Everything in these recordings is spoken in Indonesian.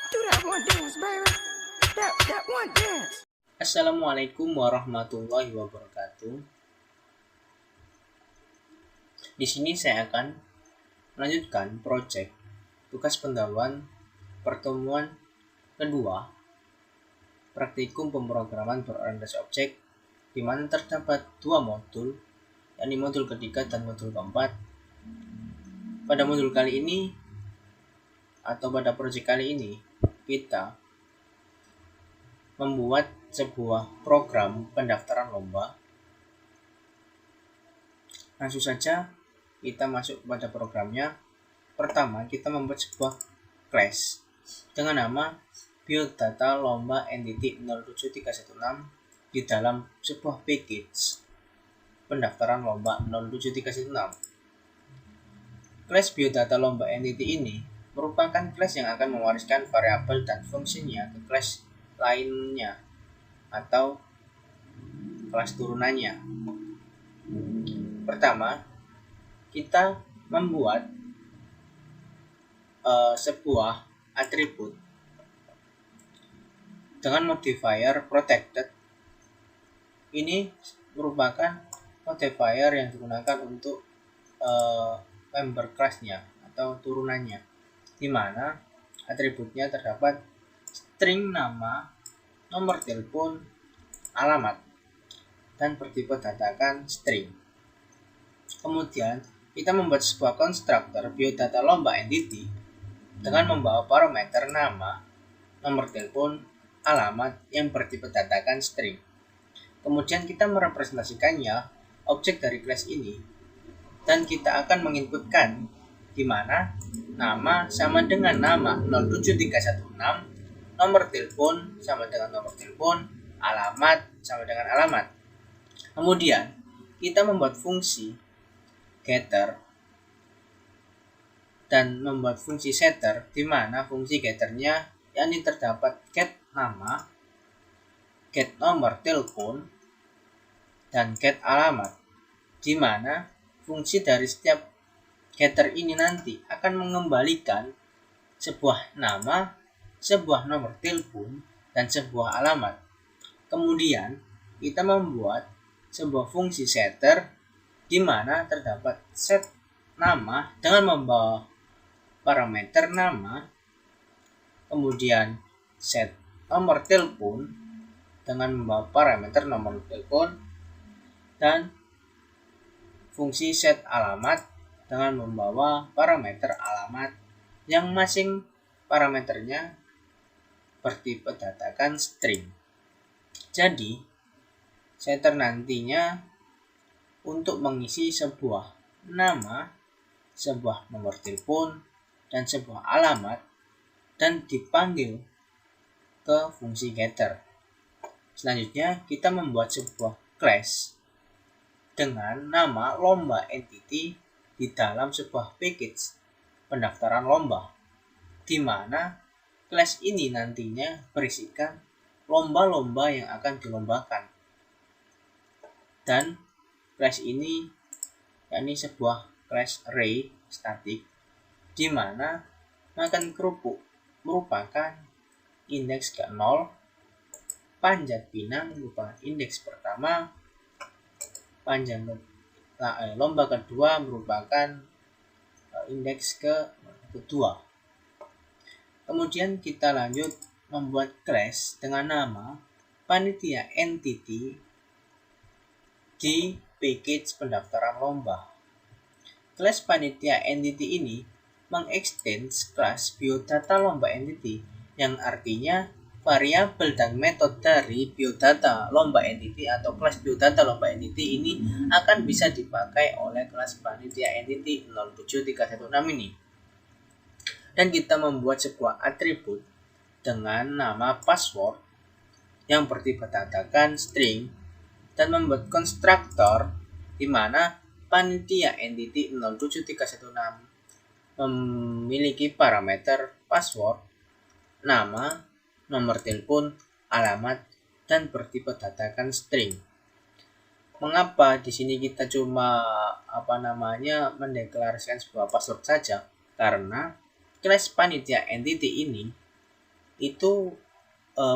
Do that one dance, baby. That one dance. Assalamualaikum warahmatullahi wabarakatuh. Di sini saya akan melanjutkan proyek tugas pendahuluan pertemuan kedua praktikum pemrograman berorientasi objek, di mana terdapat dua modul, yakni modul ketiga dan modul keempat. Pada modul kali ini atau pada proyek kali ini kita membuat sebuah program pendaftaran lomba. Langsung saja kita masuk pada programnya. Pertama, kita membuat sebuah class dengan nama biodata lomba entity 07316 di dalam sebuah package pendaftaran lomba 07316. Class biodata lomba entity ini merupakan class yang akan mewariskan variabel dan fungsinya ke class lainnya atau kelas turunannya. Pertama, kita membuat sebuah atribut dengan modifier protected. Ini merupakan modifier yang digunakan untuk member class-nya atau turunannya, di mana atributnya terdapat string nama, nomor telepon, alamat, dan bertipe datakan string. Kemudian kita membuat sebuah konstruktor biodata lomba entity dengan membawa parameter nama, nomor telepon, alamat yang bertipe datakan string. Kemudian kita merepresentasikannya objek dari kelas ini, dan kita akan menginputkan di mana nama sama dengan nama 07316, nomor telepon sama dengan nomor telepon, alamat sama dengan alamat. Kemudian kita membuat fungsi getter dan membuat fungsi setter, di mana fungsi getternya yakni terdapat get nama, get nomor telepon, dan get alamat, di mana fungsi dari setiap getter ini nanti akan mengembalikan sebuah nama, sebuah nomor telepon, dan sebuah alamat. Kemudian kita membuat sebuah fungsi setter, di mana terdapat set nama dengan membawa parameter nama, kemudian set nomor telepon dengan membawa parameter nomor telepon, dan fungsi set alamat dengan membawa parameter alamat yang masing parameternya bertipe datakan string. Jadi, setter nantinya untuk mengisi sebuah nama, sebuah nomor telepon, dan sebuah alamat, dan dipanggil ke fungsi getter. Selanjutnya, kita membuat sebuah class dengan nama lomba entity di dalam sebuah package pendaftaran lomba, di mana class ini nantinya berisikan lomba-lomba yang akan dilombakan. Dan class ini yakni sebuah class array static, di mana makan kerupuk merupakan indeks ke-0, panjat pinang merupakan indeks pertama, lomba kedua merupakan indeks kedua. Kemudian kita lanjut membuat class dengan nama panitia entity di package pendaftaran lomba. Class panitia entity ini mengextend kelas biodata lomba entity, yang artinya variabel dan metode dari biodata lomba entity atau kelas biodata lomba entity ini akan bisa dipakai oleh kelas panitia entity 07316 ini. Dan kita membuat sebuah atribut dengan nama password yang bertipe datakan string, dan membuat konstruktor di mana panitia entity 07316 memiliki parameter password, nama, nomor telepon, alamat, dan bertipe datakan string. Mengapa di sini kita cuma mendeklarasikan sebuah password saja? Karena kelas panitia entity ini itu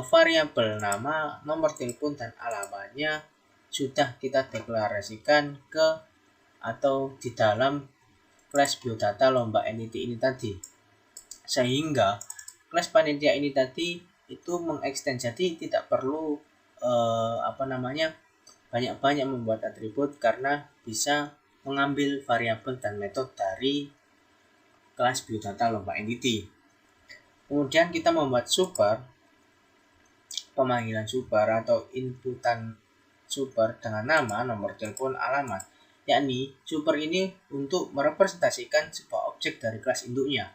variabel nama, nomor telepon, dan alamatnya sudah kita deklarasikan ke atau di dalam kelas biodata lomba entity ini tadi, sehingga kelas panitia ini tadi itu mengextend, jadi tidak perlu banyak-banyak membuat atribut karena bisa mengambil variabel dan metode dari kelas biodata lomba entity. Kemudian kita membuat super, pemanggilan super atau inputan super dengan nama, nomor telepon, alamat, yakni super ini untuk merepresentasikan sebuah objek dari kelas induknya,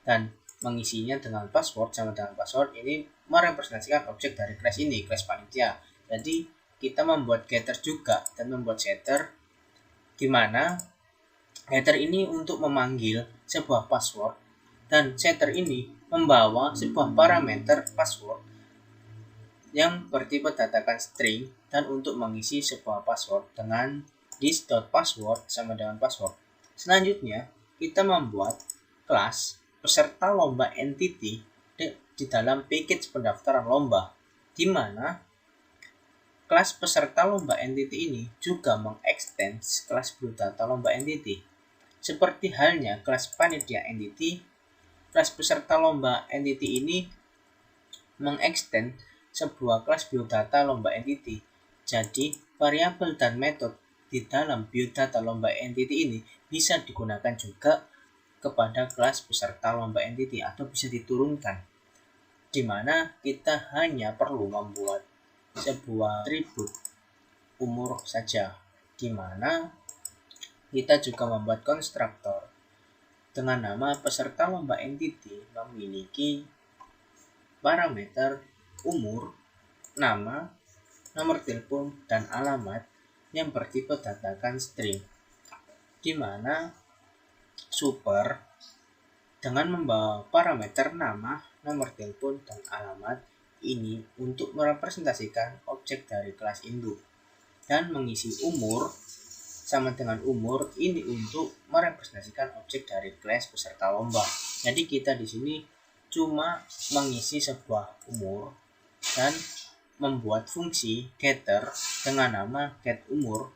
dan mengisinya dengan password sama dengan password ini merepresentasikan objek dari kelas ini, kelas panitia. Jadi kita membuat getter juga dan membuat setter, di mana getter ini untuk memanggil sebuah password dan setter ini membawa sebuah parameter password yang bertipe datakan string dan untuk mengisi sebuah password dengan this.password sama dengan password. Selanjutnya, kita membuat kelas peserta lomba entity di dalam package pendaftaran lomba, di mana kelas peserta lomba entity ini juga mengextend kelas biodata lomba entity. Seperti halnya kelas panitia entity, kelas peserta lomba entity ini mengextend sebuah kelas biodata lomba entity. Jadi, variabel dan metode di dalam biodata lomba entity ini bisa digunakan juga kepada kelas peserta lomba entity atau bisa diturunkan, di mana kita hanya perlu membuat sebuah atribut umur saja, di mana kita juga membuat konstruktor dengan nama peserta lomba entity memiliki parameter umur, nama, nomor telepon, dan alamat yang bertipe datakan string, di mana super dengan membawa parameter nama, nomor telepon, dan alamat ini untuk merepresentasikan objek dari kelas induk, dan mengisi umur sama dengan umur ini untuk merepresentasikan objek dari kelas peserta lomba. Jadi kita di sini cuma mengisi sebuah umur dan membuat fungsi getter dengan nama getUmur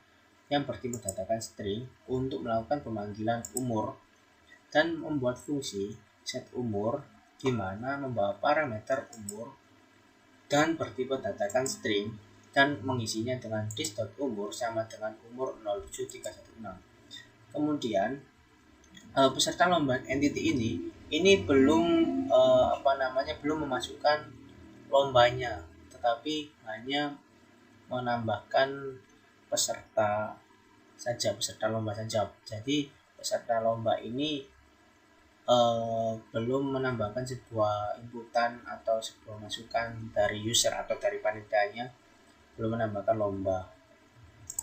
yang bertipe datakan string untuk melakukan pemanggilan umur, dan membuat fungsi setUmur di mana membawa parameter umur dan bertipe datakan string dan mengisinya dengan this.umur sama dengan umur 07316. Kemudian peserta lomba entity ini belum belum memasukkan lombanya, tetapi hanya menambahkan peserta lomba saja. Jadi peserta lomba ini belum menambahkan sebuah inputan atau sebuah masukan dari user atau dari panitianya, belum menambahkan lomba.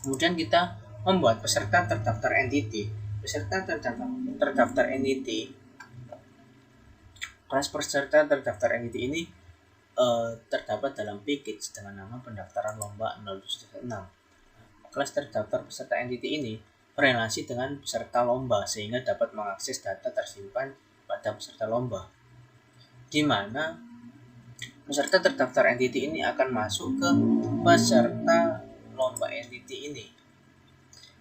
Kemudian kita membuat peserta terdaftar entity. Peserta terdaftar entity, kelas peserta terdaftar entity ini terdapat dalam package dengan nama pendaftaran lomba 076. Kelas terdaftar peserta entity ini berrelasi dengan peserta lomba sehingga dapat mengakses data tersimpan pada peserta lomba, di mana peserta terdaftar entity ini akan masuk ke peserta lomba entity ini,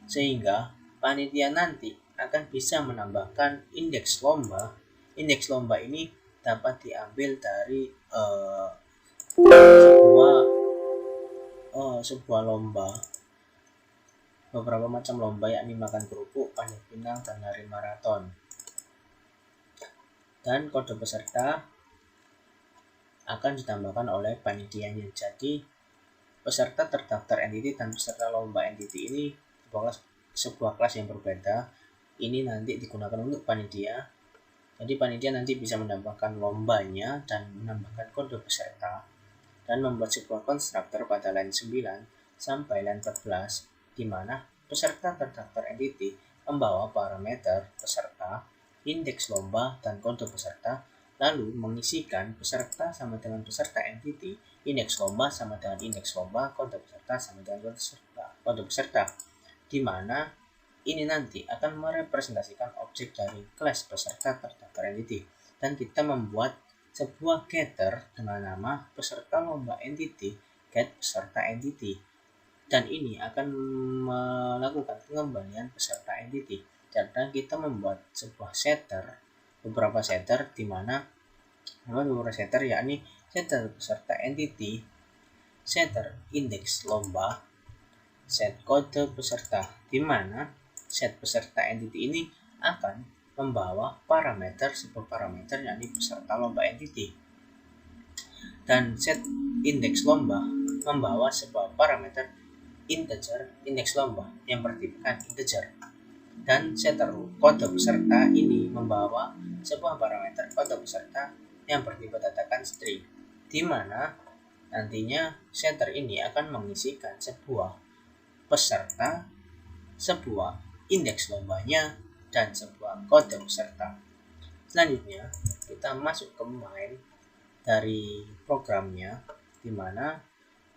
sehingga panitia nanti akan bisa menambahkan indeks lomba. Indeks lomba ini dapat diambil dari sebuah lomba, beberapa macam lomba, yakni makan kerupuk, panjat pinang, dan lari maraton. Dan kode peserta akan ditambahkan oleh panitianya. Jadi peserta terdaftar entity dan peserta lomba entity ini sebuah kelas yang berbeda. Ini nanti digunakan untuk panitia. Jadi panitia nanti bisa menambahkan lombanya dan menambahkan kode peserta dan membuat sebuah konstruktor pada line 9 sampai line 14, di mana peserta terdaftar entity membawa parameter peserta, indeks lomba, dan kode peserta, lalu mengisikan peserta sama dengan peserta entity, indeks lomba sama dengan indeks lomba, kode peserta sama dengan kode peserta, di mana ini nanti akan merepresentasikan objek dari kelas peserta terdaftar entity. Dan kita membuat sebuah getter dengan nama peserta lomba entity get peserta entity, dan ini akan melakukan pengembalian peserta entity. Karena kita membuat sebuah setter, beberapa setter, di mana beberapa setter yakni setter peserta entity, setter indeks lomba, set kode peserta, di mana set peserta entity ini akan membawa parameter, sebuah parameter yakni peserta lomba entity, dan set indeks lomba membawa sebuah parameter integer indeks lomba yang bertipkan integer, dan setter kode peserta ini membawa sebuah parameter kode peserta yang bertipe datakan string, di mana nantinya setter ini akan mengisikan sebuah peserta, sebuah indeks lombanya, dan sebuah kode peserta. Selanjutnya kita masuk ke main dari programnya, di mana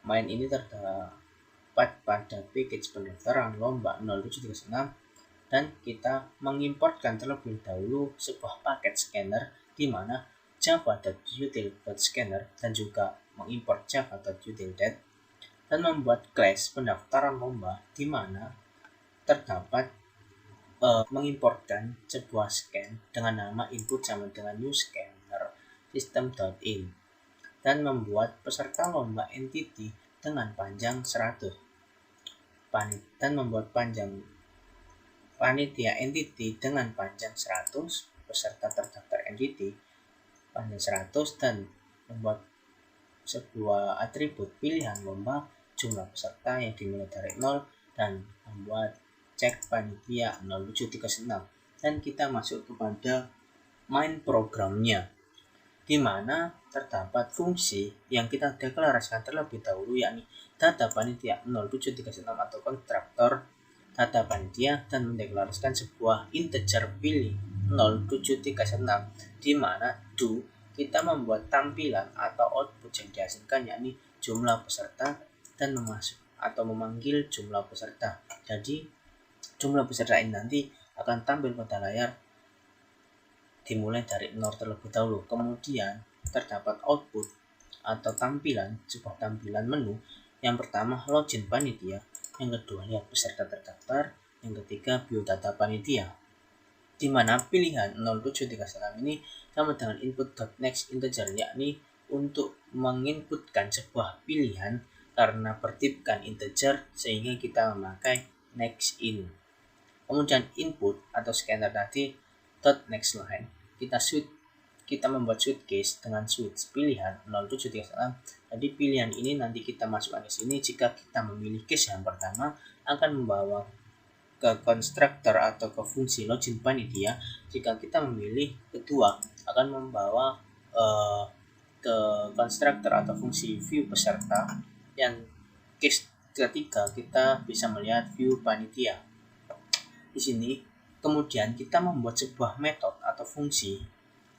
main ini terdapat pada package pendaftaran lomba 0736, dan kita mengimpортkan terlebih dahulu sebuah paket scanner, di mana java.util.scanner, dan juga mengimport java.util.dat, dan membuat class pendaftaran lomba, di mana terdapat mengimportkan sebuah scan dengan nama input sama dengan new scanner system.in, dan membuat peserta lomba entity dengan panjang 100, dan membuat panjang panitia entity dengan panjang 100, peserta terdaftar entity panjang 100, dan membuat sebuah atribut pilihan lomba jumlah peserta yang dimulai dari 0, dan membuat cek panitia 0736. Dan kita masuk kepada main programnya, di mana terdapat fungsi yang kita deklarasikan terlebih dahulu, yakni data panitia 0736 atau konstruktor data panitia, dan mendeklarasikan sebuah integer pilih 0736, di mana do kita membuat tampilan atau output yang dihasilkan yakni jumlah peserta, dan memanggil jumlah peserta. Jadi jumlah peserta ini nanti akan tampil pada layar dimulai dari 0 terlebih dahulu. Kemudian terdapat output atau tampilan, sebuah tampilan menu. Yang pertama login panitia, yang kedua lihat peserta terdaftar, yang ketiga biodata panitia, di mana pilihan 0736 ini sama dengan input.next integer, yakni untuk menginputkan sebuah pilihan karena bertipkan integer, sehingga kita memakai next in. Kemudian input atau scanner tadi .next line, kita membuat switch case dengan switch pilihan 0736. Jadi pilihan ini nanti kita masukkan ke sini. Jika kita memilih case yang pertama, akan membawa ke konstruktor atau ke fungsi login panitia. Jika kita memilih kedua, akan membawa ke konstruktor atau fungsi view peserta. Yang case ketiga, kita bisa melihat view panitia. Di sini kemudian kita membuat sebuah metode atau fungsi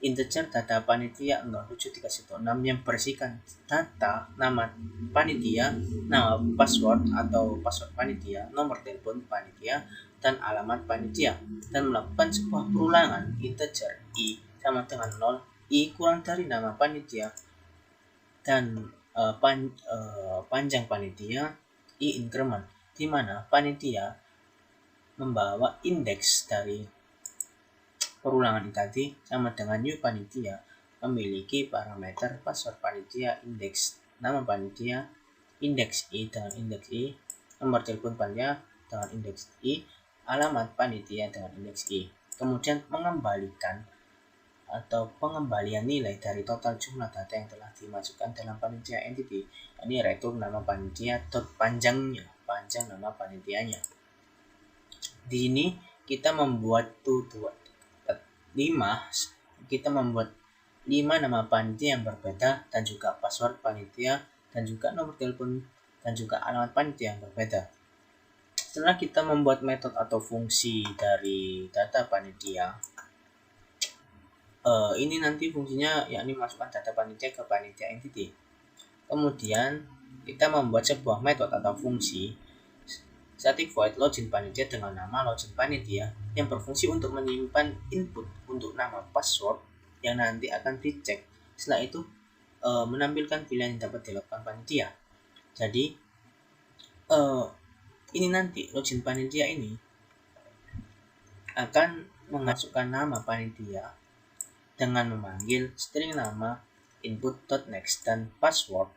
integer data panitia 0736 yang berisikan data nama panitia, nama password atau password panitia, nomor telepon panitia, dan alamat panitia, dan melakukan sebuah perulangan integer i sama dengan 0, i kurang dari nama panitia, dan panjang panitia, i increment, di mana panitia membawa indeks dari perulangan tadi sama dengan new panitia, memiliki parameter password panitia, indeks nama panitia, indeks i dengan indeks i, nomor telepon panitia dengan indeks i, alamat panitia dengan indeks i. Kemudian mengembalikan atau pengembalian nilai dari total jumlah data yang telah dimasukkan dalam panitia entity. Ini return nama panitia panjang nama panitianya. Di sini kita membuat 5 nama panitia yang berbeda, dan juga password panitia, dan juga nomor telepon, dan juga alamat panitia yang berbeda. Setelah kita membuat metode atau fungsi dari data panitia, ini nanti fungsinya yakni masukkan data panitia ke panitia entity. Kemudian kita membuat sebuah metode atau fungsi static void login panitia dengan nama login panitia, yang berfungsi untuk menyimpan input untuk nama password yang nanti akan dicek Setelah itu menampilkan pilihan yang dapat dilakukan panitia. Jadi ini nanti login panitia ini akan memasukkan nama panitia dengan memanggil string nama input.next dan password,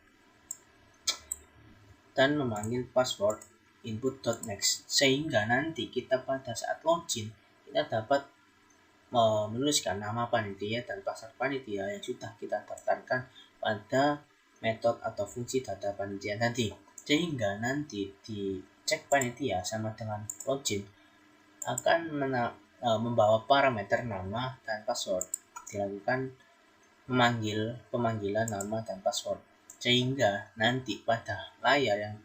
dan memanggil password input.next, sehingga nanti kita pada saat login kita dapat menuliskan nama panitia dan password panitia yang sudah kita daftarkan pada metode atau fungsi data panitia tadi, sehingga nanti di cek panitia sama dengan login akan membawa parameter nama dan password, dilakukan pemanggilan nama dan password, sehingga nanti pada layar yang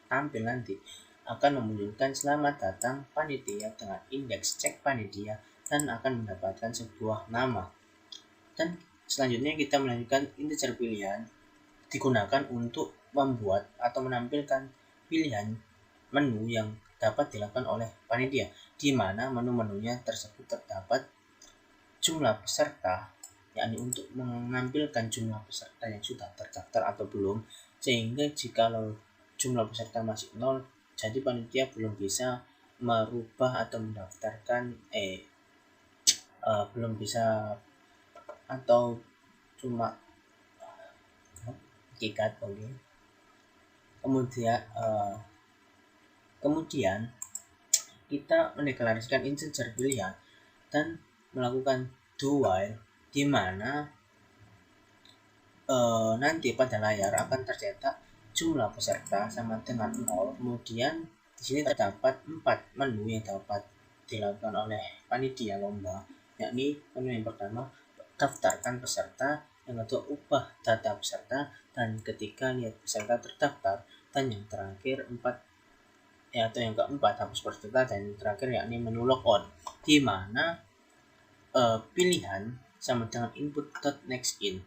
tampil nanti akan memunculkan selamat datang panitia dengan indeks cek panitia dan akan mendapatkan sebuah nama. Dan selanjutnya kita melanjutkan integer pilihan digunakan untuk membuat atau menampilkan pilihan menu yang dapat dilakukan oleh panitia, di mana menu-menunya tersebut terdapat jumlah peserta, yakni untuk menampilkan jumlah peserta yang sudah terdaftar atau belum, sehingga jikalau jumlah peserta masih 0, jadi panitia belum bisa merubah atau mendaftarkan belum bisa atau cuma kikat. Kemudian kita mendeklarasikan integer pilihan dan melakukan do while, di mana nanti pada layar akan tercetak jumlah peserta sama dengan 0. Kemudian di sini terdapat 4 menu yang dapat dilakukan oleh panitia lomba, yakni menu yang pertama daftarkan peserta, yang kedua ubah data peserta, dan ketiga lihat peserta terdaftar, dan yang terakhir atau yang keempat hapus peserta, dan yang terakhir yakni menu logon, di mana pilihan sama dengan input.nextIn.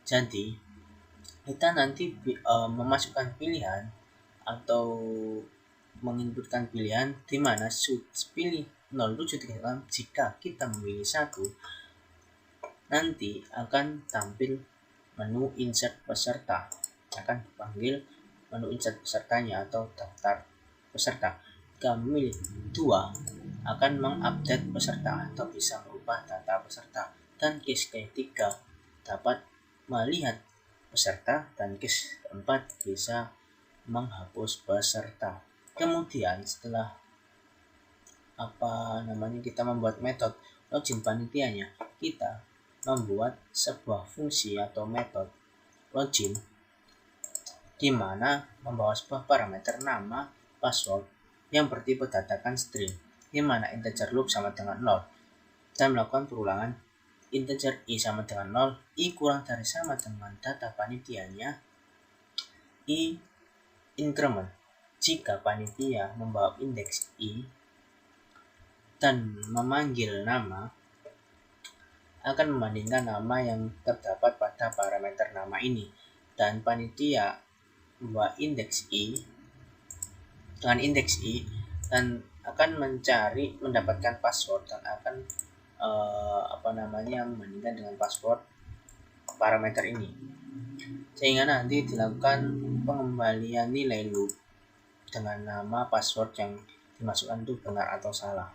Jadi kita nanti memasukkan pilihan atau menginputkan pilihan di mana pilih 0736 jika kita memilih 1, nanti akan tampil menu insert peserta, akan dipanggil menu insert pesertanya atau daftar peserta. Jika memilih 2 akan mengupdate peserta atau bisa merubah data peserta, dan case ketiga dapat melihat peserta, dan case keempat bisa menghapus peserta. Kemudian setelah kita membuat metode login panitianya, kita membuat sebuah fungsi atau metode login di mana membawa sebuah parameter nama, password yang bertipe datakan string, di mana integer loop sama dengan 0, dan melakukan perulangan integer i sama dengan 0, i kurang dari sama dengan data panitianya, i increment jika panitia membawa indeks i dan memanggil nama, akan membandingkan nama yang terdapat pada parameter nama ini, dan panitia membawa indeks i dengan indeks i dan akan mendapatkan password dan akan membandingkan dengan password parameter ini, sehingga nanti dilakukan pengembalian nilai loop dengan nama password yang dimasukkan itu benar atau salah.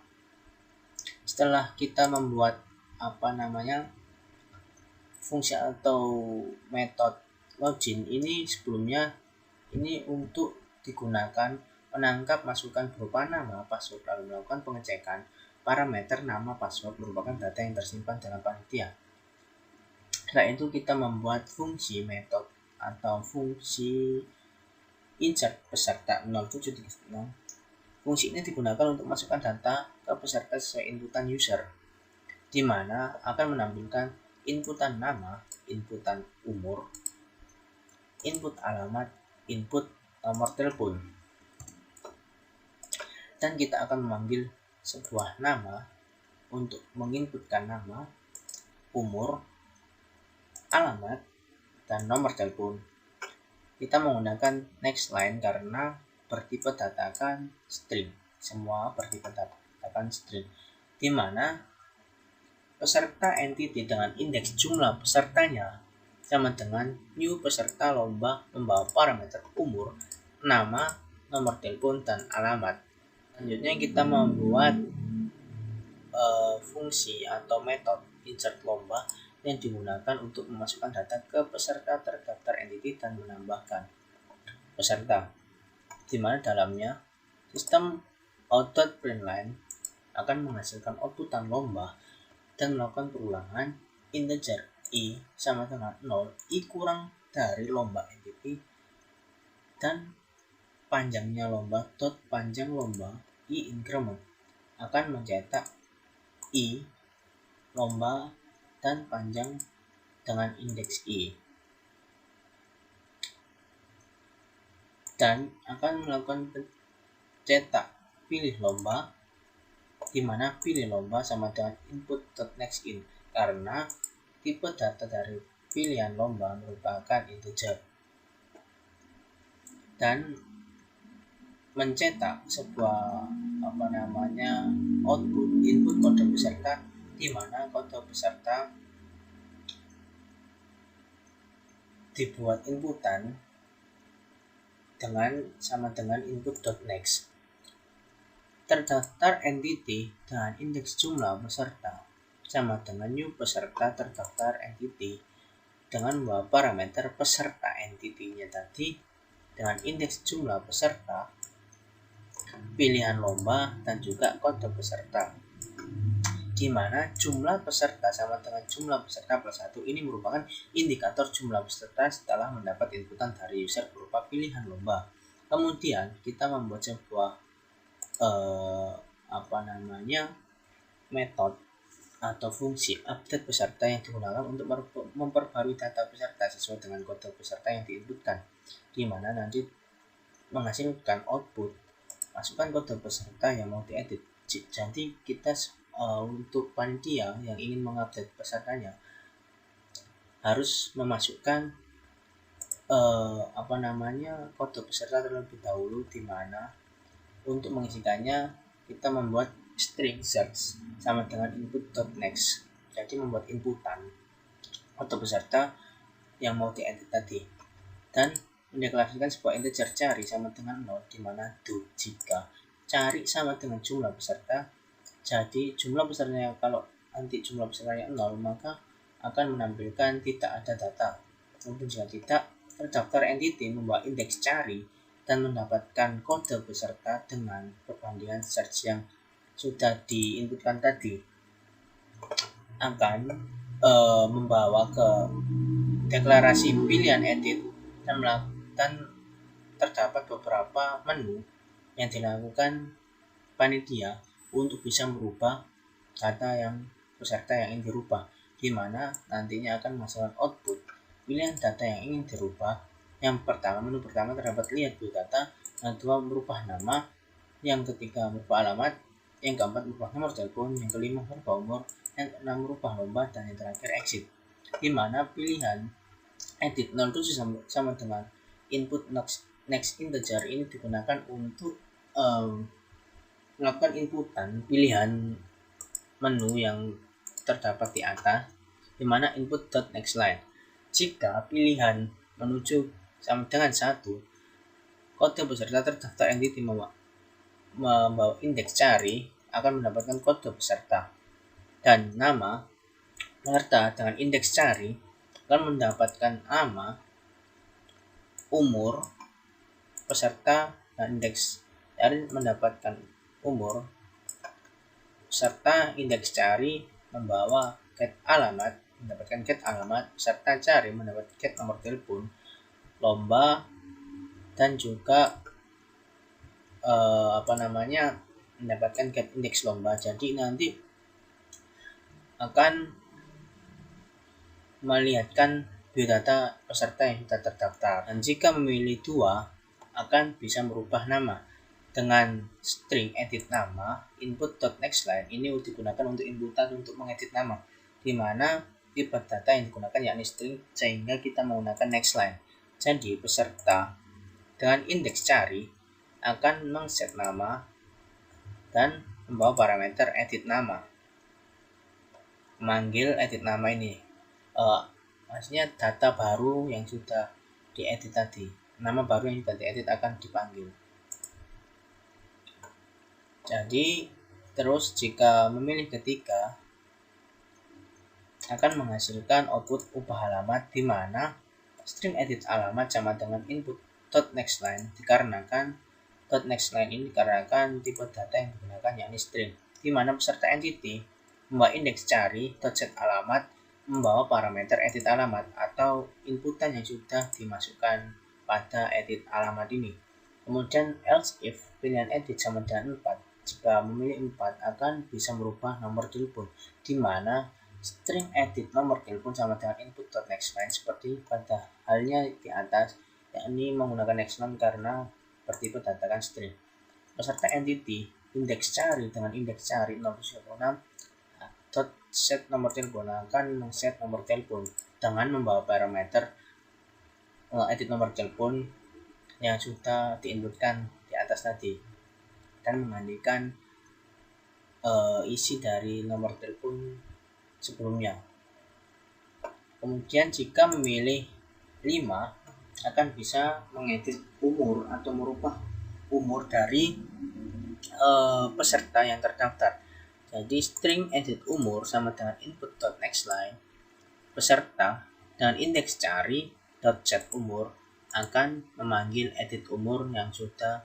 Setelah kita membuat fungsi atau metode login ini, sebelumnya ini untuk digunakan menangkap masukan berupa nama, password, lalu melakukan pengecekan parameter nama, password merupakan data yang tersimpan dalam panitia. Setelah itu kita membuat fungsi metode atau fungsi insert peserta 0736. Fungsi ini digunakan untuk masukkan data ke peserta sesuai inputan user, di mana akan menampilkan inputan nama, inputan umur, input alamat, input nomor telepon, dan kita akan memanggil sebuah nama untuk menginputkan nama, umur, alamat, dan nomor telepon. Kita menggunakan next line karena bertipe datakan string, semua bertipe datakan string, di mana peserta entity dengan indeks jumlah pesertanya sama dengan new peserta lomba membawa parameter umur, nama, nomor telepon, dan alamat. Selanjutnya kita membuat fungsi atau metode insert lomba yang digunakan untuk memasukkan data ke peserta terdaftar entity dan menambahkan peserta, di mana dalamnya sistem out.println akan menghasilkan outputan lomba dan melakukan perulangan integer i sama dengan 0, i kurang dari lomba entity, dan panjangnya lomba dot panjang lomba i increment akan mencetak i lomba dan panjang dengan indeks i, dan akan melakukan cetak pilih lomba, di mana pilih lomba sama dengan input.nextIn karena tipe data dari pilihan lomba merupakan integer, dan mencetak sebuah output input kode peserta, di mana kode peserta dibuat inputan sama dengan input.next. Terdaftar entity dengan indeks jumlah peserta sama dengan new peserta terdaftar entity dengan membawa parameter peserta entity-nya tadi dengan indeks jumlah peserta, pilihan lomba, dan juga kode peserta, di mana jumlah peserta sama dengan jumlah peserta plus 1 ini merupakan indikator jumlah peserta setelah mendapat inputan dari user berupa pilihan lomba. Kemudian kita membuat sebuah metode atau fungsi update peserta yang digunakan untuk memperbarui data peserta sesuai dengan kode peserta yang diinputkan, di mana nanti menghasilkan output masukkan kode peserta yang mau diedit. Jadi kita untuk panitia yang ingin mengupdate pesertanya harus memasukkan kode peserta terlebih dahulu, di mana untuk mengisikannya kita membuat string search sama dengan input.next, jadi membuat inputan kode peserta yang mau diedit tadi, dan mendeklarasikan sebuah integer cari sama dengan 0, di mana do jika cari sama dengan jumlah peserta. Jadi jumlah pesertanya, kalau nanti jumlah pesertanya 0, maka akan menampilkan tidak ada data. Kemudian jika tidak, terdaftar entity membawa indeks cari dan mendapatkan kode peserta dengan perbandingan search yang sudah diinputkan tadi akan membawa ke deklarasi pilihan edit dan terdapat beberapa menu yang dilakukan panitia untuk bisa merubah data yang peserta yang ingin dirubah, di mana nantinya akan menghasilkan output pilihan data yang ingin dirubah. Yang pertama, menu pertama terdapat lihat biodata, yang kedua merubah nama, yang ketiga merubah alamat, yang keempat merubah nomor telepon, yang kelima merubah umur, yang keenam merubah lomba, dan yang terakhir exit, di mana pilihan edit 07 sama dengan input next integer ini digunakan untuk melakukan inputan pilihan menu yang terdapat di atas, di mana input.nextLine. Jika pilihan menuju sama dengan 1, kode peserta terdaftar entity membawa indeks cari akan mendapatkan kode peserta, dan nama peserta dengan indeks cari akan mendapatkan nama, umur peserta, dan indeks cari mendapatkan umur, serta indeks cari membawa get alamat mendapatkan get alamat, serta cari mendapat get nomor telepon, lomba, dan juga mendapatkan get indeks lomba. Jadi nanti akan melihatkan biodata peserta yang sudah terdaftar, dan jika memilih 2 akan bisa merubah nama dengan string edit nama. Input.nextLine ini digunakan untuk inputan untuk mengedit nama, di mana tipe data yang digunakan yakni string, sehingga kita menggunakan nextLine. Jadi peserta dengan indeks cari akan mengset nama dan membawa parameter edit nama, memanggil edit nama ini maksudnya data baru yang sudah diedit tadi, nama baru yang sudah diedit akan dipanggil. Jadi terus jika memilih ketiga akan menghasilkan output ubah alamat, di mana string edit alamat sama dengan input .next line dikarenakan .next line ini dikarenakan tipe data yang digunakan yakni string, di mana peserta entity membawa indeks cari .set alamat membawa parameter edit alamat atau inputan yang sudah dimasukkan pada edit alamat ini. Kemudian else if pilihan edit sama dengan 4, jika memilih 4 akan bisa merubah nomor telepon, di mana string edit nomor telepon sama dengan input .next line seperti pada halnya di atas, yakni menggunakan next line karena bertipe data kan string. Peserta entity indeks cari dengan indeks cari 076 set nomor telepon akan men-set nomor telepon dengan membawa parameter edit nomor telepon yang sudah diinputkan di atas tadi dan menggantikan isi dari nomor telepon sebelumnya. Kemudian jika memilih 5 akan bisa mengedit umur atau merubah umur dari peserta yang terdaftar. Jadi string edit umur sama dengan input .next line peserta dengan indeks cari .set umur akan memanggil edit umur yang sudah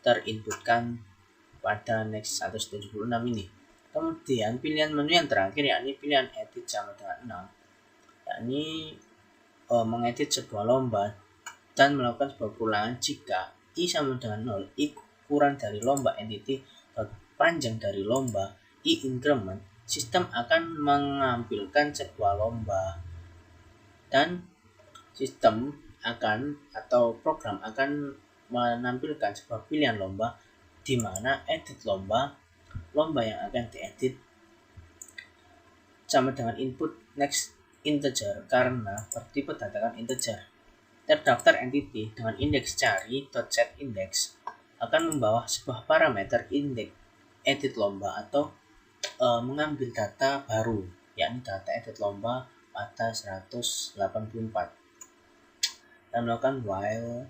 terinputkan pada next 176 ini. Kemudian pilihan menu yang terakhir yakni pilihan edit sama dengan 6, yakni mengedit sebuah lomba dan melakukan sebuah perulangan jika i sama dengan 0, i kurang dari lomba entity atau panjang dari lomba i increment, sistem akan mengambilkan sebuah lomba dan sistem akan atau program akan menampilkan sebuah pilihan lomba, di mana edit lomba yang akan diedit sama dengan input next integer karena bertipe data kan integer. Terdaftar entity dengan indeks cari .set index akan membawa sebuah parameter indeks edit lomba atau mengambil data baru, yakni data edit lomba pada 184 dan melakukan while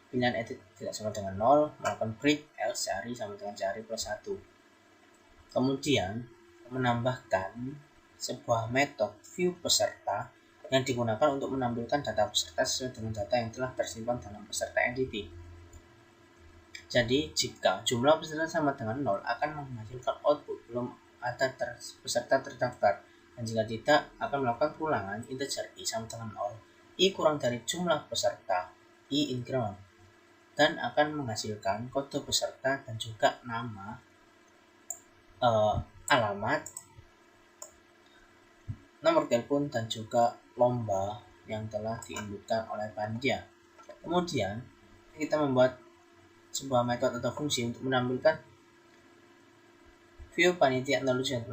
pilihan edit tidak sama dengan 0, melakukan break else cari sama dengan cari plus 1. Kemudian menambahkan sebuah metode view peserta yang digunakan untuk menampilkan data peserta sesuai dengan data yang telah tersimpan dalam peserta entity. Jadi jika jumlah peserta sama dengan 0 akan menghasilkan output belum ada peserta terdaftar, dan jika tidak akan melakukan ulangan integer i sama dengan 0, i kurang dari jumlah peserta, i increment, dan akan menghasilkan kode peserta dan juga nama, alamat, nomor telepon, dan juga lomba yang telah diinputkan oleh panitia. Kemudian kita membuat sebuah metode atau fungsi untuk menampilkan view panitia 076,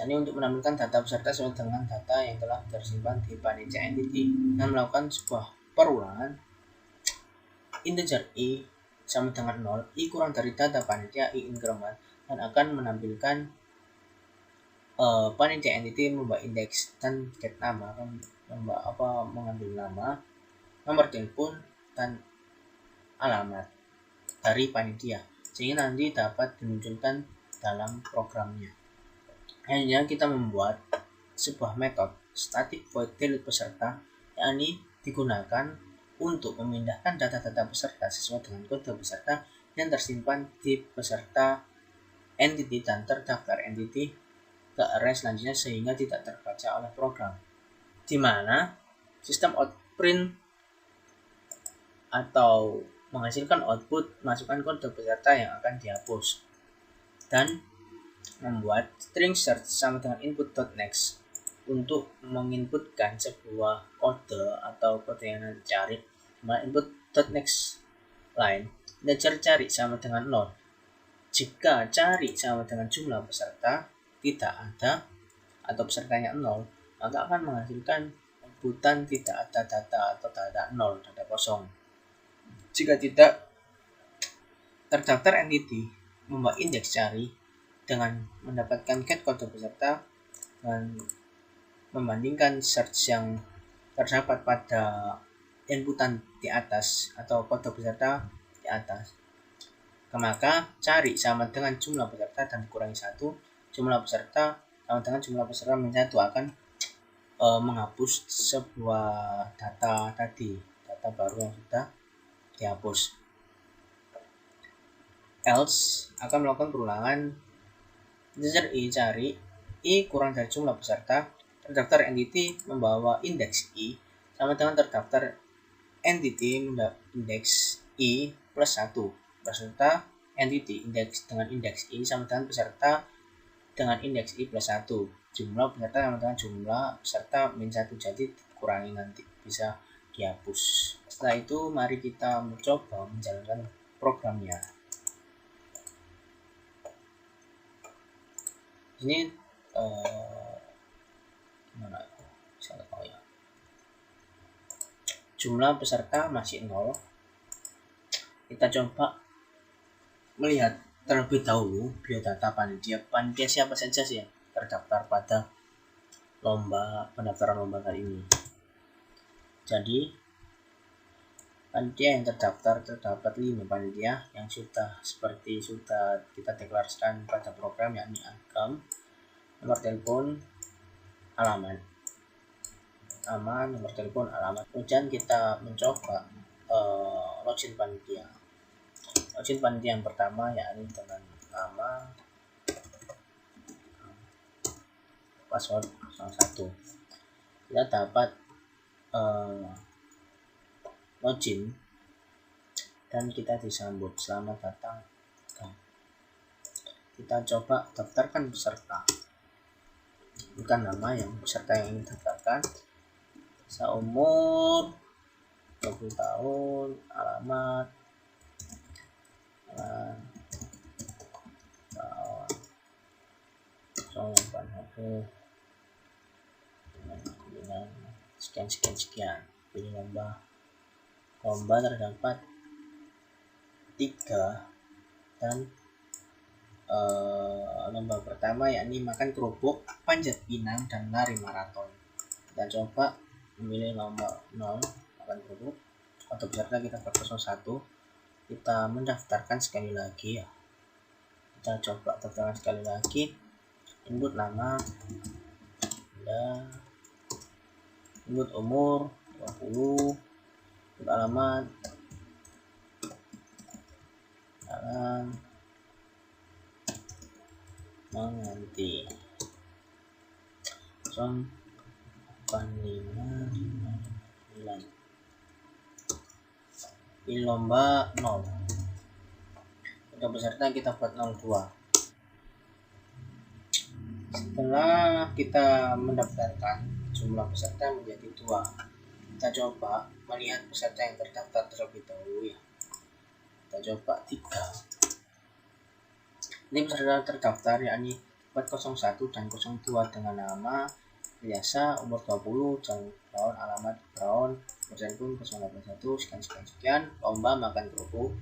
yakni untuk menampilkan data peserta sesuai dengan data yang telah tersimpan di panitia entity dan melakukan sebuah perulangan integer i sama dengan 0, i kurang dari data panitia i increment, dan akan menampilkan panitia entity membawa indeks dan get nama, mengambil nama, nomor telepon, dan alamat dari panitia sehingga nanti dapat dimunculkan dalam programnya. Hanya kita membuat sebuah metode static void delete peserta, yakni digunakan untuk memindahkan data-data peserta sesuai dengan kode peserta yang tersimpan di peserta entity dan terdaftar entity ke array selanjutnya sehingga tidak terbaca oleh program, di mana sistem outprint atau menghasilkan output masukkan kode peserta yang akan dihapus, dan membuat string search sama dengan input.next untuk menginputkan sebuah kode atau kode yang dicari. Input.next line integer cari sama dengan 0. Jika cari sama dengan jumlah peserta tidak ada atau pesertanya 0, maka akan menghasilkan inputan tidak ada data atau data 0, data kosong. Jika tidak, terdaftar entity membawa indeks cari dengan mendapatkan get kode peserta dan membandingkan search yang terdapat pada inputan di atas atau kode peserta di atas. Maka cari sama dengan jumlah peserta dan dikurangi 1. Jumlah peserta sama dengan jumlah peserta min 1 akan menghapus sebuah data tadi, data baru yang sudah dihapus. Else akan melakukan perulangan integer i cari i kurang dari jumlah peserta, terdaftar entity membawa indeks i sama dengan terdaftar entity indeks i plus 1. Peserta entity indeks dengan indeks i sama dengan peserta dengan indeks i plus 1. Jumlah peserta sama dengan jumlah peserta min 1, jadi dikurangi nanti bisa dihapus. Setelah itu mari kita mencoba menjalankan programnya. Ini gimana saya tahu ya, jumlah peserta masih 0. Kita coba melihat terlebih dahulu biodata panitia siapa saja sih yang terdaftar pada lomba pendaftaran lomba kali ini. Jadi panitia yang terdaftar terdapat 5 panitia yang sudah kita deklarasikan pada program, yakni agam, nomor telepon, alamat, nomor telepon, alamat. Kemudian kita mencoba login panitia. Login panitia yang pertama yakni dengan nama, password 01. Kita dapat login dan kita disambut selamat datang. Kita coba daftarkan peserta, bukan nama yang peserta yang ingin daftarkan. Seumur 20 tahun, alamat, dengan sekian pilih lomba terdapat 3 dan lomba pertama yakni makan kerupuk, panjat pinang, dan lari maraton. Kita coba memilih nomor 0, makan kerupuk, atau peserta kita ke 01. Kita mendaftarkan sekali lagi ya. Kita coba daftarkan sekali lagi. Input nama, input umur 20, input alamat, jalan menganti 08559. Pilih lomba 0. Untuk peserta kita buat 02. Setelah kita mendaftarkan, jumlah peserta menjadi 2. Kita coba melihat peserta yang terdaftar terlebih dahulu ya. Kita coba 3. Ini peserta terdaftar yakni 401 dan 02 dengan nama biasa, umur 20, jam Brown, alamat Brown, telepon 081, sekian, lomba makan kerupuk.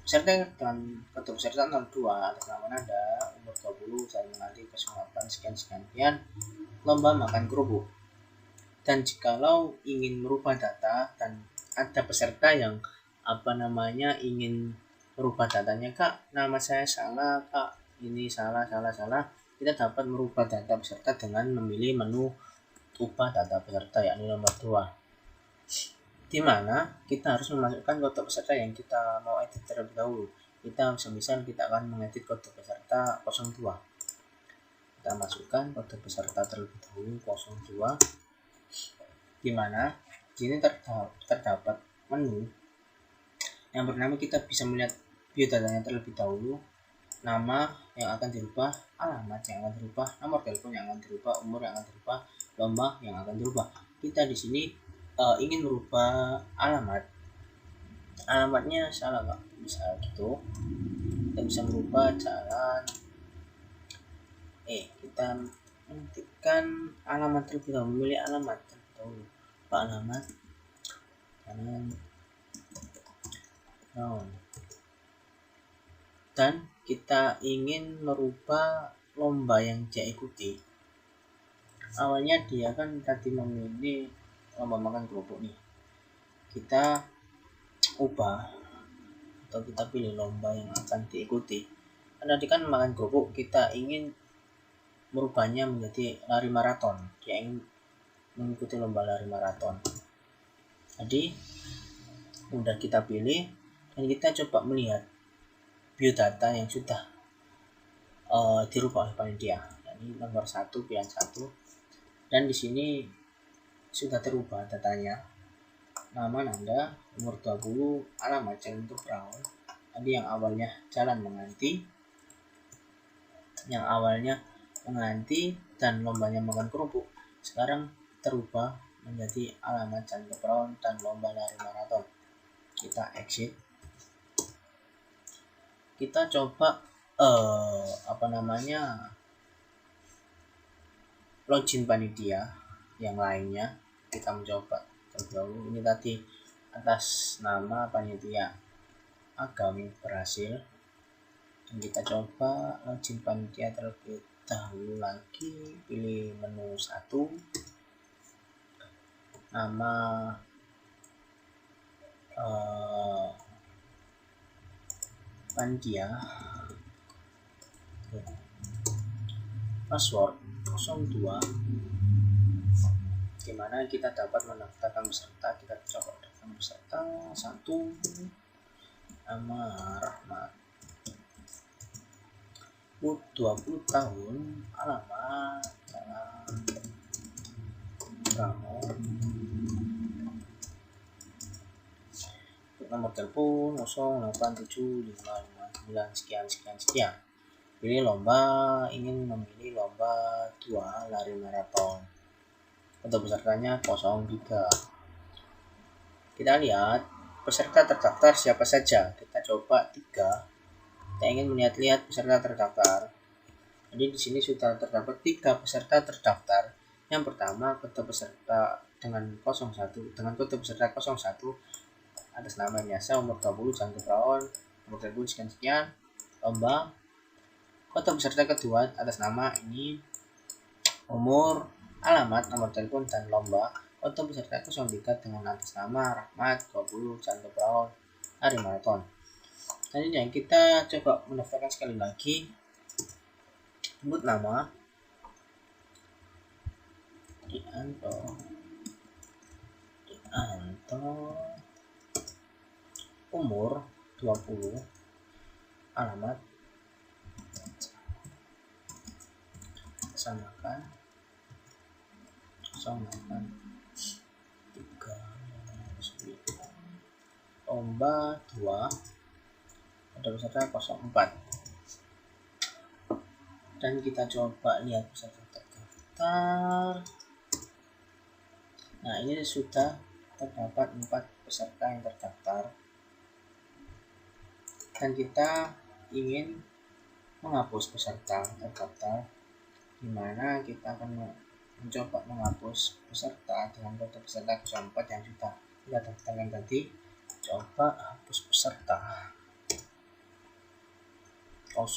Peserta dengan kode peserta 02 atas nama Nada, umur 20, jam menanti 08, sekian, lomba makan kerupuk. Dan jikalau ingin merubah data dan ada peserta yang ingin merubah datanya, Kak, nama saya salah, Kak, ini salah, kita dapat merubah data peserta dengan memilih menu ubah data peserta yakni nomor 2, di mana kita harus memasukkan kode peserta yang kita mau edit terlebih dahulu. Kita semisal kita akan mengedit kode peserta 02. Kita masukkan kode peserta terlebih dahulu 02, di mana di sini terdapat menu yang bernama, kita bisa melihat biodatanya terlebih dahulu, nama yang akan dirubah, alamat yang akan dirubah, nomor telepon yang akan dirubah, umur yang akan dirubah, lomba yang akan dirubah. Kita di sini ingin merubah alamatnya salah, Kak, bisa gitu. Kita bisa merubah jalan kita mengetikkan alamat terlebih dahulu, memilih alamat terlebih dahulu, alamat jalan dan kita ingin merubah lomba yang dia ikuti. awalnya dia kan tadi memilih lomba makan kerupuk nih, kita ubah atau kita pilih lomba yang akan diikuti. Karena tadi kan makan kerupuk, kita ingin merubahnya menjadi lari maraton, dia ingin mengikuti lomba lari maraton. Jadi udah kita pilih dan kita coba melihat biodata yang sudah dirubah oleh panitia. Ini nomor 1 pilihan 1, dan di sini sudah terubah datanya. Nama Nanda, umur 20, alamat Jalan Kepraon. Tadi yang awalnya Jalan Menganti, dan lombanya makan kerupuk, sekarang terubah menjadi alamat Jalan Kepraon dan lomba lari maraton. Kita exit. Kita coba login panitia yang lainnya. Kita mencoba terlebih dahulu. Ini tadi atas nama panitia Agam berhasil, dan kita coba login panitia terlebih dahulu lagi. Pilih menu 1, nama panitia, password 02, dimana kita dapat mendaftarkan peserta. Kita coba daftarkan peserta 1, nama Rahmat, 20 tahun, alamat Jalan Praon, nomor telepon 087559 sekian. Pilih lomba, ingin memilih lomba 2 lari maraton. Untuk pesertanya 03. Kita lihat peserta terdaftar siapa saja. Kita coba 3. Kita ingin melihat peserta terdaftar. Jadi di sini sudah terdapat 3 peserta terdaftar. Yang pertama kode peserta dengan 01, dengan kode peserta 01 atas nama biasa, umur 20, Jalan Kepraon, nomor telepon sekian, lomba. Kode peserta kedua atas nama ini, umur, alamat, nomor telepon, dan lomba. Kode peserta 03 dengan atas nama Rahmat, 20, Jalan Kepraon, lari maraton. Selanjutnya kita coba mendaftarkan sekali lagi. Input nama Dianto, umur 20, alamat samakan 3, lomba 2, ada peserta 04, dan kita coba lihat peserta terdaftar. Nah, ini sudah terdapat 4 peserta yang terdaftar, dan kita ingin menghapus peserta terdaftar, di mana kita akan mencoba menghapus peserta dengan kode peserta 04 yang sudah kita daftarkan tadi. Coba hapus peserta 04,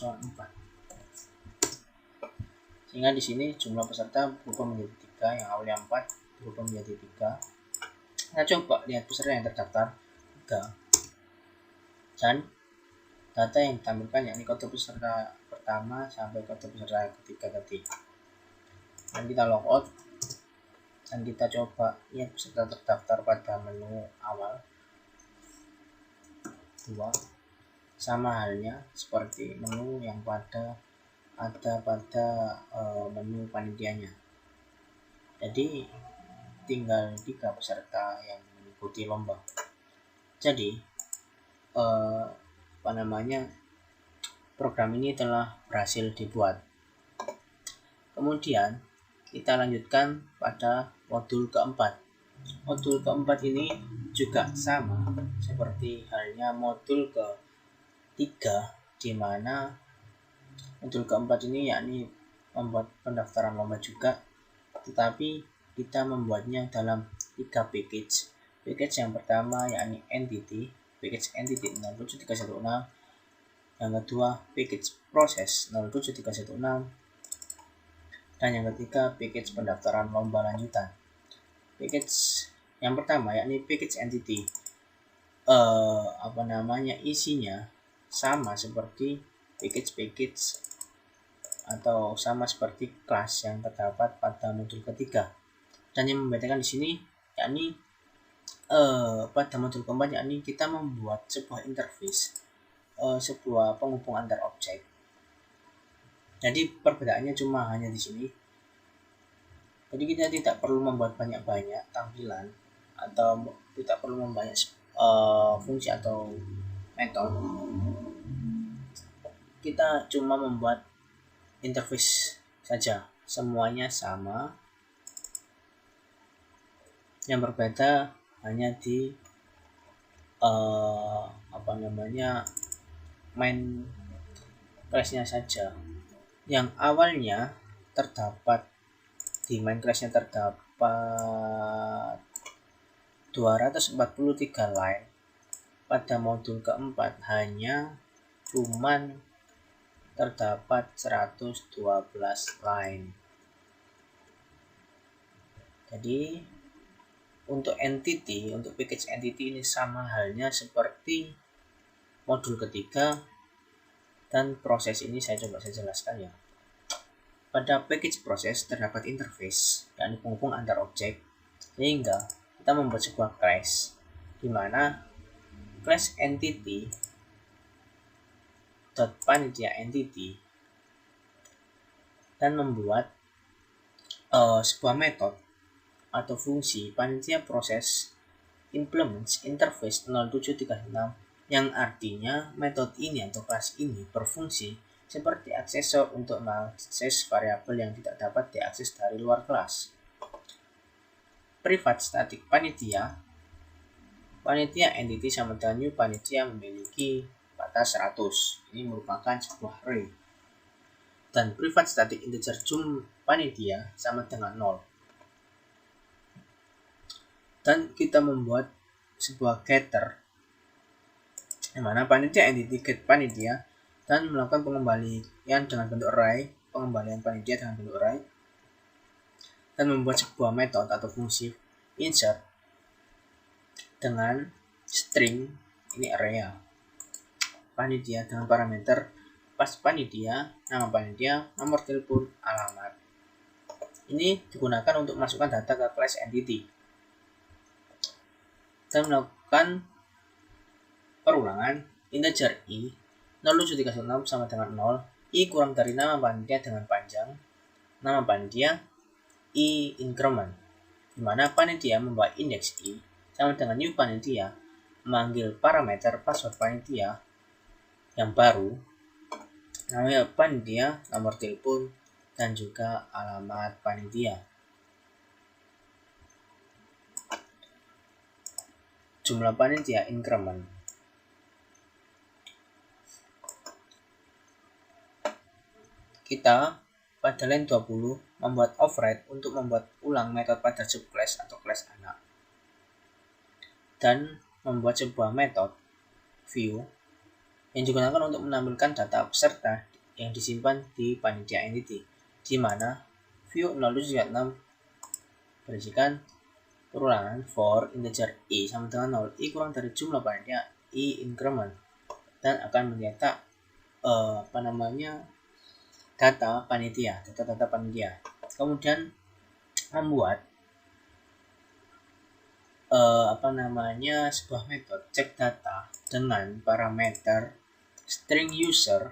sehingga di sini jumlah peserta berubah menjadi 3, yang awalnya 4 berubah menjadi 3. Kita coba lihat peserta yang terdaftar 3, dan data yang ditampilkan yakni kode peserta pertama sampai kode peserta ketiga tadi. Dan kita logout, dan kita coba lihat peserta terdaftar pada menu awal 2, sama halnya seperti menu yang ada pada menu panitianya. Jadi tinggal 3 peserta yang mengikuti lomba. Jadi program ini telah berhasil dibuat. Kemudian kita lanjutkan pada modul keempat. Modul keempat ini juga sama seperti halnya modul ketiga, di mana modul keempat ini yakni membuat pendaftaran lomba juga, tetapi kita membuatnya dalam 3 package. Package yang pertama yakni entity, package entity 07316, yang kedua package proses 07316, Dan yang ketiga, package pendaftaran lomba lanjutan. Package yang pertama yakni package entity. Isinya sama seperti package atau sama seperti kelas yang terdapat pada modul ketiga. Dan yang membedakan di sini yakni pada modul keempat yakni kita membuat sebuah interface, sebuah penghubung antar objek. Jadi perbedaannya cuma hanya di sini. Jadi kita tidak perlu membuat banyak-banyak tampilan atau tidak perlu membanyak fungsi atau metode. Kita cuma membuat interface saja, semuanya sama. Yang berbeda hanya di main class-nya saja. Yang awalnya terdapat di main class-nya terdapat 243 line, pada modul keempat hanya cuman terdapat 112 line. Jadi untuk package entity ini sama halnya seperti modul ketiga, dan proses ini saya jelaskan ya. Pada package proses terdapat interface, yakni penghubung antar objek, sehingga kita membuat sebuah class, di mana class entity .panitia entity, dan membuat sebuah metode atau fungsi panitia proses implements interface 0736, yang artinya metode ini atau kelas ini berfungsi seperti aksesor untuk mengakses variabel yang tidak dapat diakses dari luar kelas. Private static panitia entity sama dengan new panitia memiliki batas 100. Ini merupakan sebuah array. Dan private static integer jumlah panitia sama dengan 0. Dan kita membuat sebuah getter, di mana panitia entity get panitia, dan melakukan pengembalian dengan bentuk array, dan membuat sebuah metode atau fungsi insert dengan string, ini area panitia dengan parameter pas panitia, nama panitia, nomor telepon, alamat. Ini digunakan untuk masukkan data ke class entity dan melakukan perulangan integer i 07316 sama dengan 0, i kurang dari nama panitia dengan panjang, nama panitia, i increment, di mana panitia membawa indeks i sama dengan new panitia, memanggil parameter password panitia yang baru, nama panitia, nomor telepon, dan juga alamat panitia. Jumlah panitia increment. Kita pada line 20 membuat override untuk membuat ulang metode pada subclass atau kelas anak, dan membuat sebuah metode view yang digunakan untuk menampilkan data peserta yang disimpan di panitia entity, di mana view 076 berisikan perulangan for integer i sama dengan 0, i kurang dari jumlah panitia, i increment, dan akan mencetak data panitia. Kemudian membuat sebuah metode cek data dengan parameter string user,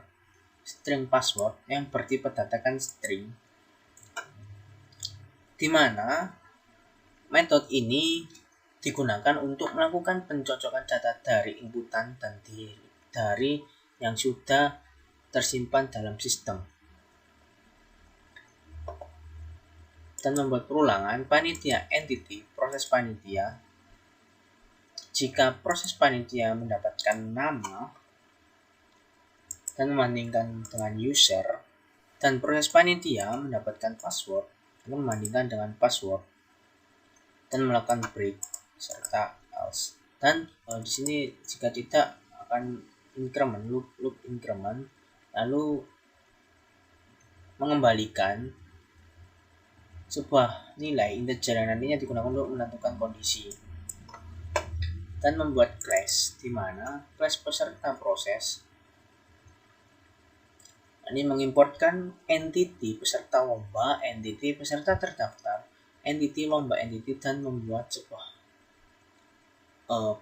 string password yang bertipe datakan string, di mana metode ini digunakan untuk melakukan pencocokan data dari inputan dan dari yang sudah tersimpan dalam sistem, dan membuat perulangan panitia entity proses panitia. Jika proses panitia mendapatkan nama dan membandingkan dengan user, dan proses panitia mendapatkan password dan membandingkan dengan password, dan melakukan break serta else. Dan di sini jika tidak akan increment, loop increment, lalu mengembalikan sebuah nilai integer yang nantinya digunakan untuk menentukan kondisi, dan membuat class di mana class peserta proses ini mengimportkan entity peserta lomba, entity peserta terdaftar, entity lomba entity, dan membuat sebuah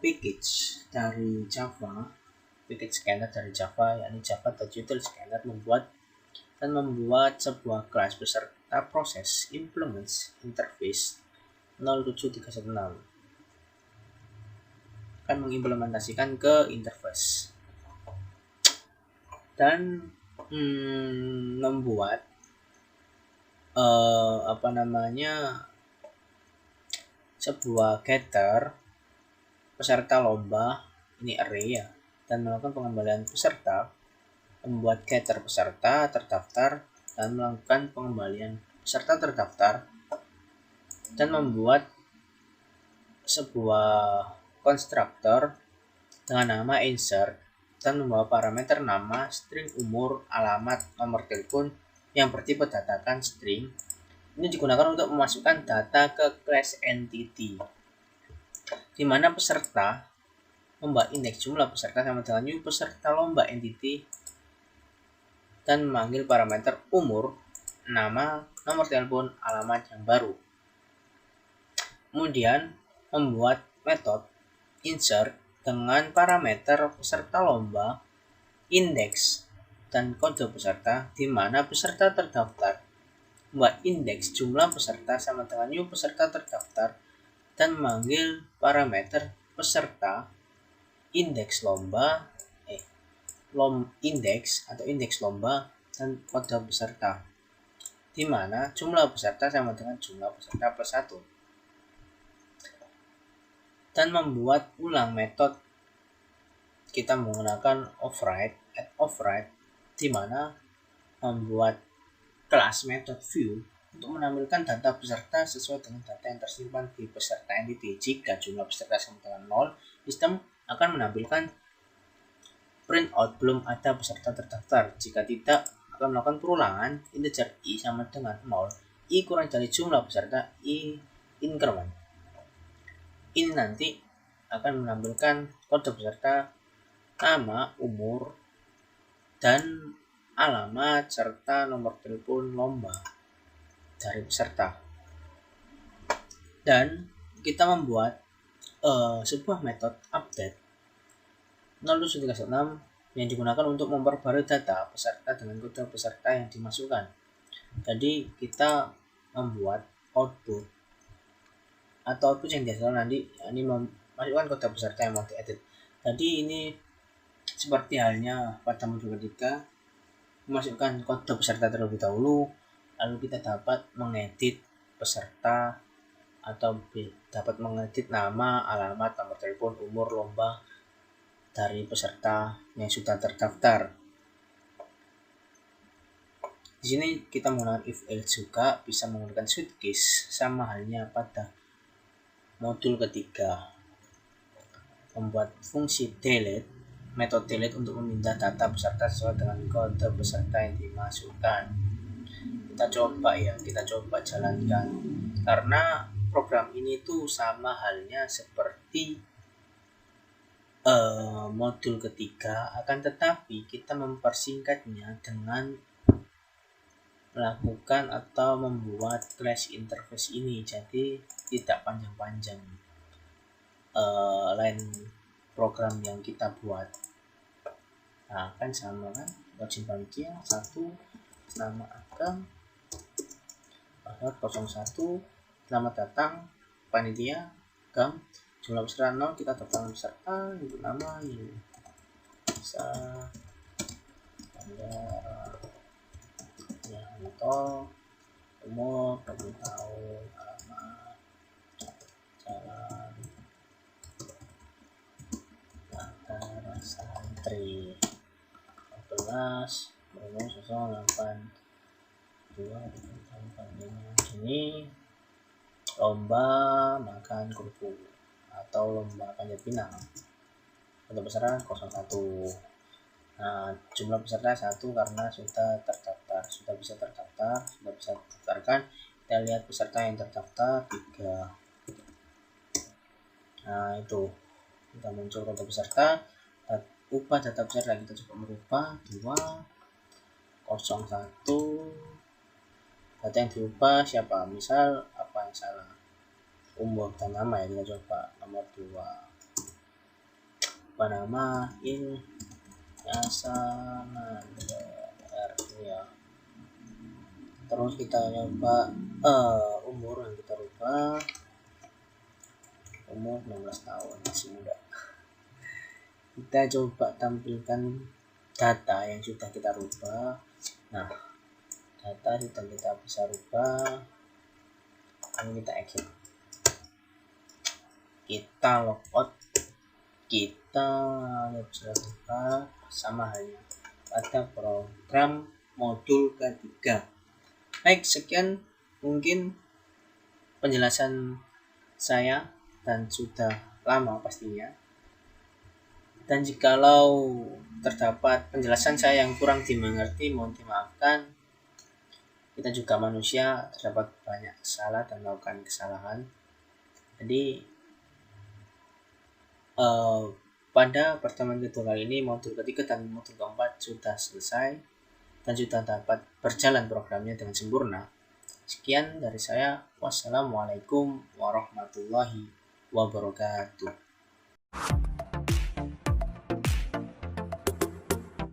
package dari Java, package scanner dari Java, yakni java.util-scanner, membuat sebuah kelas peserta proses implements interface 07316, akan mengimplementasikan ke interface dan membuat sebuah getter peserta lomba, ini array ya, dan melakukan pengembalian peserta, membuat getter peserta terdaftar dan melakukan pengembalian peserta terdaftar, dan membuat sebuah konstruktor dengan nama insert dan membawa parameter nama, string, umur, alamat, nomor telepon yang bertipe datakan string. Ini digunakan untuk memasukkan data ke class entity, di mana peserta lomba indeks jumlah peserta sama dengan new peserta lomba entity, dan memanggil parameter umur, nama, nomor telepon, alamat yang baru. Kemudian membuat metode insert dengan parameter peserta lomba, indeks, dan kode peserta, di mana peserta terdaftar membuat indeks jumlah peserta sama dengan new peserta terdaftar, dan memanggil parameter peserta indeks lomba indeks atau indeks lomba dan kode peserta, di mana jumlah peserta sama dengan jumlah peserta plus 1, dan membuat ulang metode kita menggunakan override, di mana membuat kelas metode view untuk menampilkan data peserta sesuai dengan data yang tersimpan di peserta entity. Jika jumlah peserta sama dengan 0, sistem akan menampilkan printout belum ada peserta terdaftar. Jika tidak, akan melakukan perulangan integer i sama dengan 0, i kurang dari jumlah peserta, i increment. Ini nanti akan menampilkan kode peserta, nama, umur, dan alamat serta nomor telepon lomba dari peserta. Dan kita membuat sebuah metode update 07316 yang digunakan untuk memperbarui data peserta dengan kode peserta yang dimasukkan. Jadi kita membuat output yang dihasilkan nanti ini memasukkan kode peserta yang mau diedit. Jadi ini seperti halnya pada modul ketiga, memasukkan kode peserta terlebih dahulu, lalu kita dapat mengedit peserta atau dapat mengedit nama, alamat, nomor telepon, umur, lomba dari peserta yang sudah terdaftar. Di sini kita menggunakan if else juga, bisa menggunakan switch case, sama halnya pada modul ketiga. Membuat fungsi delete, metode delete untuk memindah data peserta sesuai dengan kode peserta yang dimasukkan. Kita coba jalankan, karena program ini tuh sama halnya seperti modul ketiga, akan tetapi kita mempersingkatnya dengan melakukan atau membuat class interface ini, jadi tidak panjang-panjang lain program yang kita buat. Nah, kan sama kan, login panitia 1, nama akun, password 01, selamat datang panitia, jumlah peserta 0, kita daftar peserta, input nama ini bisa Anda Yanto, umur 20 tahun, alamat jalan Latar Santri 14 umur 08 ini lomba makan kerupuk atau lomba panjat pinang. Untuk peserta 01. Nah, jumlah peserta 1 karena sudah bisa terdaftarkan. Kita lihat peserta yang terdaftar 3. Nah, itu kita muncul kode peserta, ubah data peserta, kita coba merubah 201. Data yang diubah siapa, misal apa yang salah, umur dan nama ya, kita coba nomor 2, apa nama, Yasanandar ya. Terus kita coba umur yang kita rubah, umur 16 tahun, masih muda. Kita coba tampilkan data yang sudah kita rubah. Nah, data sudah kita bisa rubah. Ini kita exit, kita logout, kita lihat sudah rubah, sama halnya pada program modul ketiga. Baik, sekian mungkin penjelasan saya, dan sudah lama pastinya. Dan jikalau terdapat penjelasan saya yang kurang dimengerti, mohon dimaafkan. Kita juga manusia, terdapat banyak salah dan melakukan kesalahan. Jadi pada pertemuan kedua kali ini, modul ketiga dan modul keempat sudah selesai dan sudah dapat berjalan programnya dengan sempurna. Sekian dari saya. Wassalamualaikum warahmatullahi wabarakatuh.